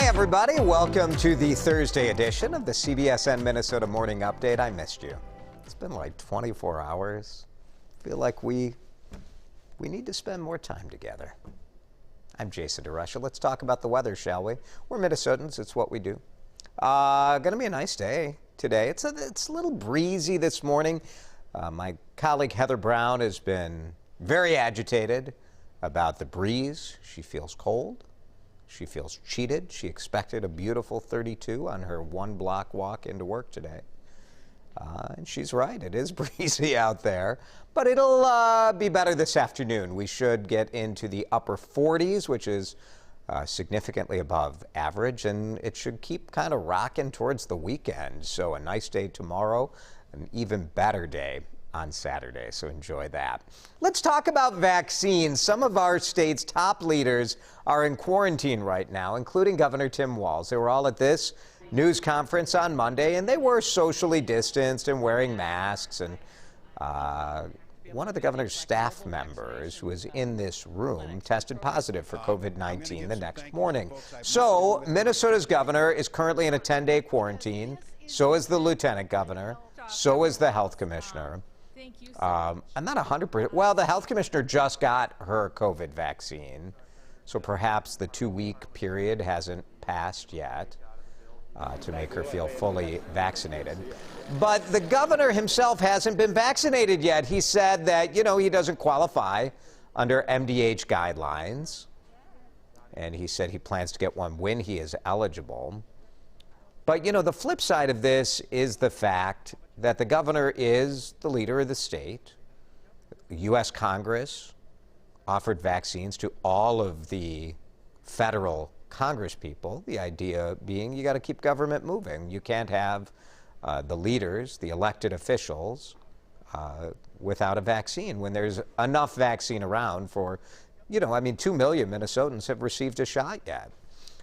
Hi, everybody. Welcome to the Thursday edition of the CBSN Minnesota Morning Update. I missed you. It's been like 24 hours. I feel like we need to spend more time together. I'm Jason DeRusha. Let's talk about the weather, shall we? We're Minnesotans. It's what we do. Going to be a nice day today. It's a little breezy this morning. My colleague Heather Brown has been very agitated about the breeze. She feels cold. She feels cheated. She expected a beautiful 32 on her one-block walk into work today. And she's right. It is breezy out there. But it'll be better this afternoon. We should get into the upper 40s, which is significantly above average. And it should keep kind of rocking towards the weekend. So a nice day tomorrow, an even better day on Saturday, so enjoy that. Let's talk about vaccines. Some of our state's top leaders are in quarantine right now, including Governor Tim Walz. They were all at this news conference on Monday, and they were socially distanced and wearing masks. And one of the governor's staff members who was in this room tested positive for COVID-19 the next morning. So Minnesota's governor is currently in a 10-day quarantine. So is the lieutenant governor. So is the health commissioner. I'm not 100%. Well, the health commissioner just got her COVID vaccine, so perhaps the 2-week period hasn't passed yet to make her feel fully vaccinated. But the governor himself hasn't been vaccinated yet. He said that, he doesn't qualify under MDH guidelines, and he said he plans to get one when he is eligible. But, the flip side of this is the fact that the governor is the leader of the state. The U.S. Congress offered vaccines to all of the federal Congress people, the idea being you got to keep government moving. You can't have the leaders, the elected officials, without a vaccine when there's enough vaccine around for, 2 million Minnesotans have received a shot yet.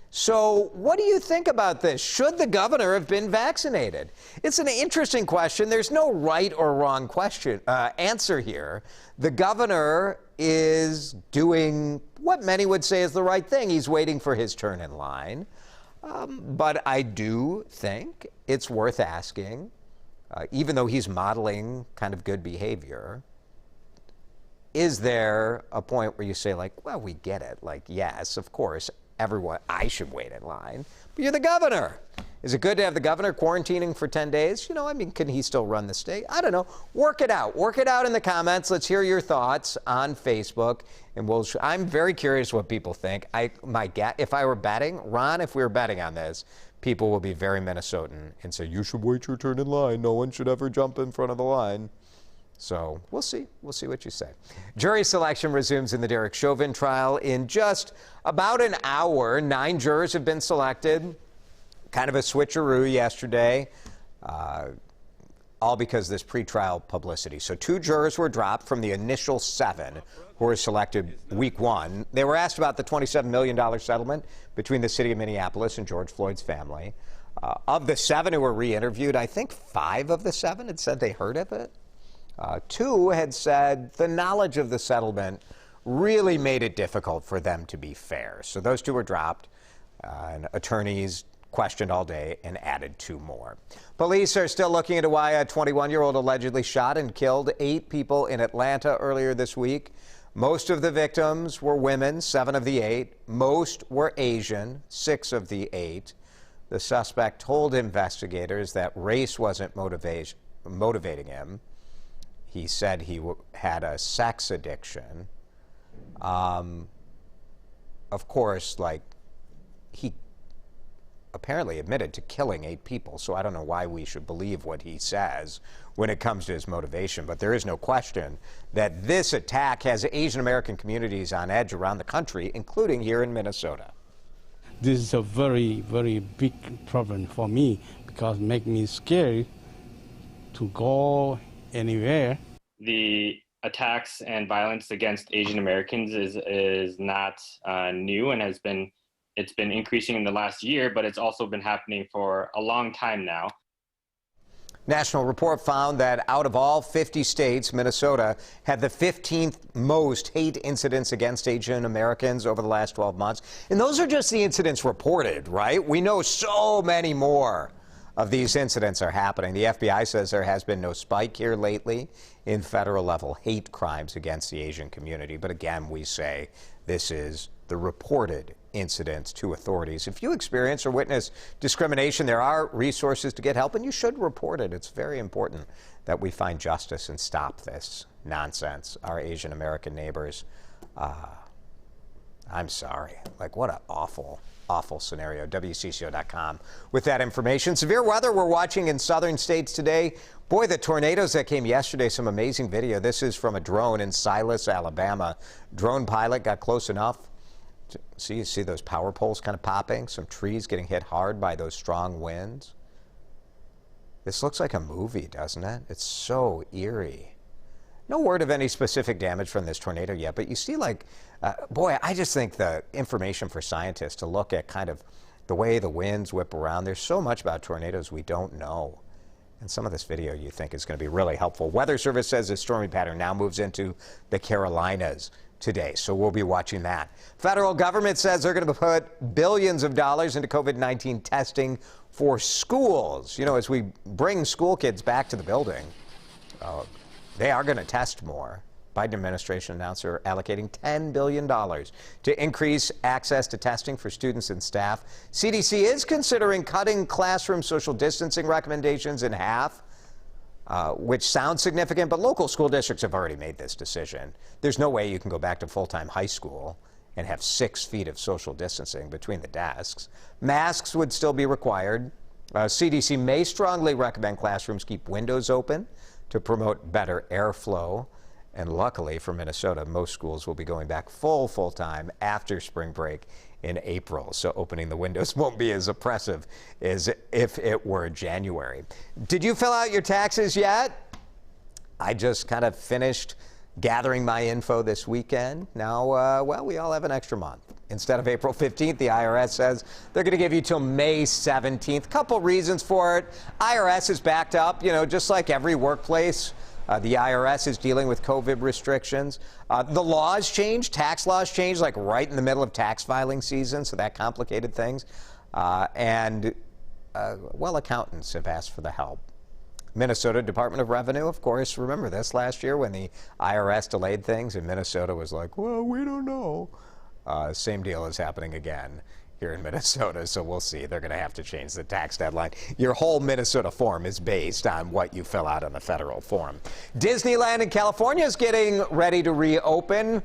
So what do you think about this? Should the governor have been vaccinated? It's an interesting question. There's no right or wrong answer here. The governor is doing what many would say is the right thing. He's waiting for his turn in line. But I do think it's worth asking, even though he's modeling kind of good behavior, is there a point where you say, well, we get it. Yes, of course. I should wait in line, but you're the governor. Is it good to have the governor quarantining for 10 days? Can he still run the state? I don't know. Work it out. Work it out in the comments. Let's hear your thoughts on Facebook. And I'm very curious what people think. If I were betting, Ron, if we were betting on this, people will be very Minnesotan and say, you should wait your turn in line. No one should ever jump in front of the line. So we'll see. We'll see what you say. Jury selection resumes in the Derek Chauvin trial in just about an hour. 9 jurors have been selected. Kind of a switcheroo yesterday, all because of this pretrial publicity. So 2 jurors were dropped from the initial 7 who were selected week 1. They were asked about the $27 million settlement between the city of Minneapolis and George Floyd's family. Of the 7 who were re-interviewed, I think 5 of the 7 had said they heard of it. 2 had said the knowledge of the settlement really made it difficult for them to be fair. So those 2 were dropped, and attorneys questioned all day and added 2 more. Police are still looking into why a 21-year-old allegedly shot and killed 8 people in Atlanta earlier this week. Most of the victims were women, 7 of the 8. Most were Asian, 6 of the 8. The suspect told investigators that race wasn't motivating him. He said he had a sex addiction. Of course, he apparently admitted to killing 8 people, so I don't know why we should believe what he says when it comes to his motivation. But there is no question that this attack has Asian American communities on edge around the country, including here in Minnesota. This is a very, very big problem for me because it makes me scared to go anywhere. The attacks and violence against Asian Americans is not new and it's been increasing in the last year, but it's also been happening for a long time now. National report found that out of all 50 states, Minnesota had the 15th most hate incidents against Asian Americans over the last 12 months. And those are just the incidents reported, right? We know so many more of these incidents are happening. The FBI says there has been no spike here lately in federal level hate crimes against the Asian community. But again, we say this is the reported incidents to authorities. If you experience or witness discrimination, there are resources to get help, and you should report it. It's very important that we find justice and stop this nonsense. Our Asian American neighbors, I'm sorry. Like, what an awful scenario. WCCO.com with that information. Severe weather we're watching in southern states today. Boy, the tornadoes that came yesterday, some amazing video. This is from a drone in Silas, Alabama. Drone pilot got close enough. You see those power poles kind of popping, some trees getting hit hard by those strong winds. This looks like a movie, doesn't it? It's so eerie. No word of any specific damage from this tornado yet, but you see, like, boy, I just think the information for scientists to look at kind of the way the winds whip around. There's so much about tornadoes we don't know. And some of this video you think is going to be really helpful. Weather Service says the stormy pattern now moves into the Carolinas today, so we'll be watching that. Federal government says they're going to put billions of dollars into COVID-19 testing for schools. You know, as we bring school kids back to the building, they are going to test more. Biden administration announced they're allocating $10 billion to increase access to testing for students and staff. CDC is considering cutting classroom social distancing recommendations in half, which sounds significant, but local school districts have already made this decision. There's no way you can go back to full-time high school and have 6 feet of social distancing between the desks. Masks would still be required. CDC may strongly recommend classrooms keep windows open to promote better airflow. And luckily for Minnesota, most schools will be going back full-time after spring break in April. So opening the windows won't be as oppressive as if it were January. Did you fill out your taxes yet? I just kind of finished gathering my info this weekend. Now, well, we all have an extra month. Instead of April 15th, the IRS says they're going to give you till May 17th. Couple reasons for it. IRS is backed up, you know, just like every workplace. The IRS is dealing with COVID restrictions. The laws changed, tax laws changed, like right in the middle of tax filing season, so that complicated things. Well, accountants have asked for the help. Minnesota Department of Revenue, of course, remember this last year when the IRS delayed things and Minnesota was like, well, we don't know. Same deal is happening again here in Minnesota, so we'll see. They're going to have to change the tax deadline. Your whole Minnesota form is based on what you fill out on the federal form. Disneyland in California is getting ready to reopen.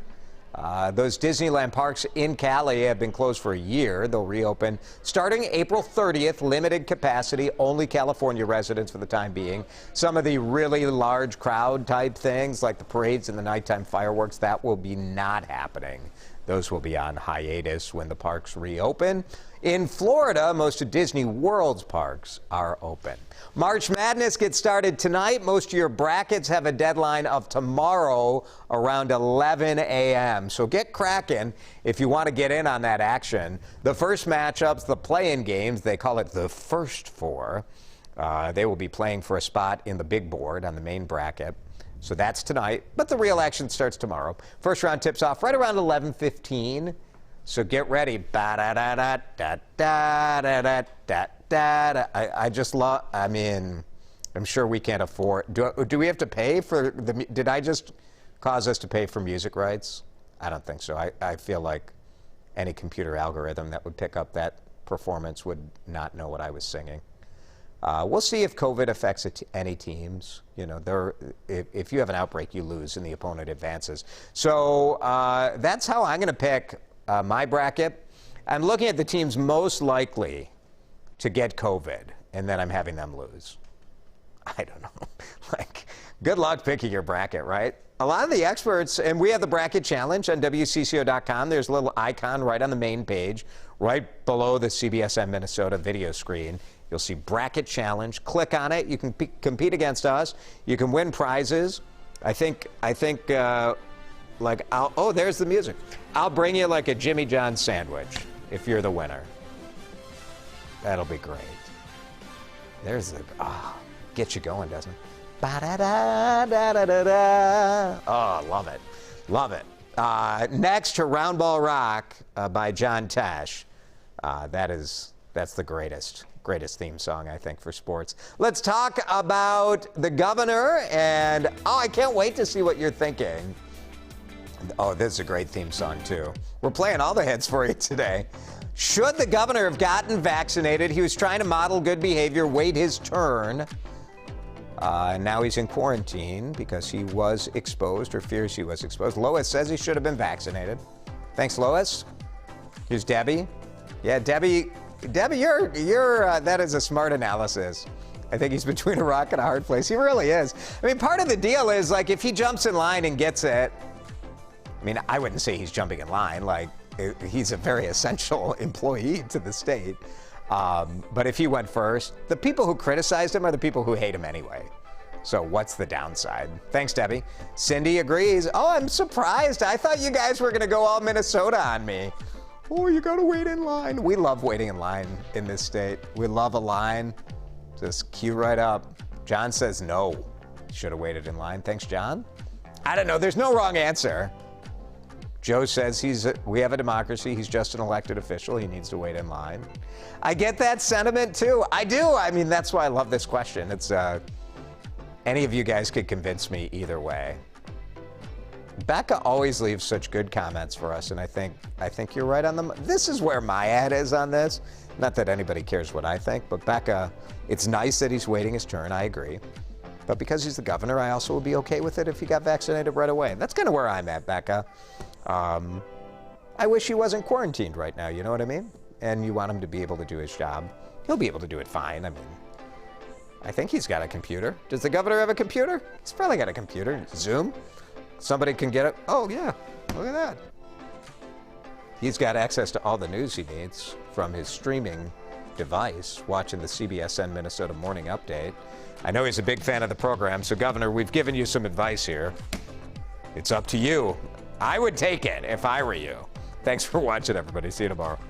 Those Disneyland parks in Cali have been closed for a year. They'll reopen starting April 30th, limited capacity, only California residents for the time being. Some of the really large crowd type things like the parades and the nighttime fireworks, that will be not happening. Those will be on hiatus when the parks reopen. In Florida, most of Disney World's parks are open. March Madness gets started tonight. Most of your brackets have a deadline of tomorrow around 11 a.m. So get cracking if you want to get in on that action. The first matchups, the play-in games, they call it the first four. They will be playing for a spot in the big board on the main bracket. So that's tonight, but the real action starts tomorrow. First round tips off right around 11:15. So get ready. I just love, I mean, I'm sure we can't afford, do we have to pay for did I just cause us to pay for music rights? I don't think so. I feel like any computer algorithm that would pick up that performance would not know what I was singing. We'll see if COVID affects any teams. You know, if you have an outbreak, you lose and the opponent advances. So that's how I'm going to pick my bracket. I'm looking at the teams most likely to get COVID, and then I'm having them lose. I don't know. Like, good luck picking your bracket, right? A lot of the experts, and we have the bracket challenge on WCCO.com. There's a little icon right on the main page, right below the CBSN Minnesota video screen. You'll see bracket challenge. Click on it. You can compete against us. You can win prizes. I think, like, oh, there's the music. I'll bring you like a Jimmy John's sandwich if you're the winner. That'll be great. There's the, Gets you going, doesn't it? Ba-da-da-da-da-da-da. Oh, love it. Love it. Next to Round Ball Rock by John Tesh. That's the greatest theme song, I think, for sports. Let's talk about the governor, and I can't wait to see what you're thinking. Oh, this is a great theme song, too. We're playing all the hits for you today. Should the governor have gotten vaccinated? He was trying to model good behavior, wait his turn. And now he's in quarantine because he was exposed or fears he was exposed. Lois says he should have been vaccinated. Thanks, Lois. Here's Debbie. Yeah, Debbie, you're that is a smart analysis. I think he's between a rock and a hard place. He really is. I mean, part of the deal is, like, if he jumps in line and gets it, I mean, I wouldn't say he's jumping in line. Like, he's a very essential employee to the state. But if he went first, the people who criticized him are the people who hate him anyway. So what's the downside? Thanks, Debbie. Cindy agrees. Oh, I'm surprised. I thought you guys were going to go all Minnesota on me. Oh, you got to wait in line. We love waiting in line in this state. We love a line. Just queue right up. John says no. Should have waited in line. Thanks, John. I don't know. There's no wrong answer. Joe says we have a democracy. He's just an elected official. He needs to wait in line. I get that sentiment, too. I do. I mean, that's why I love this question. It's any of you guys could convince me either way. Becca always leaves such good comments for us, and I think you're right on them. This is where my ad is on this. Not that anybody cares what I think, but Becca, it's nice that he's waiting his turn. I agree. But because he's the governor, I also would be okay with it if he got vaccinated right away. That's kind of where I'm at, Becca. I wish he wasn't quarantined right now, you know what I mean? And you want him to be able to do his job. He'll be able to do it fine. I mean, I think he's got a computer. Does the governor have a computer? He's probably got a computer. Zoom? Somebody can get it. Oh, yeah. Look at that. He's got access to all the news he needs from his streaming device, watching the CBSN Minnesota Morning Update. I know he's a big fan of the program, so Governor, we've given you some advice here. It's up to you. I would take it if I were you. Thanks for watching, everybody. See you tomorrow.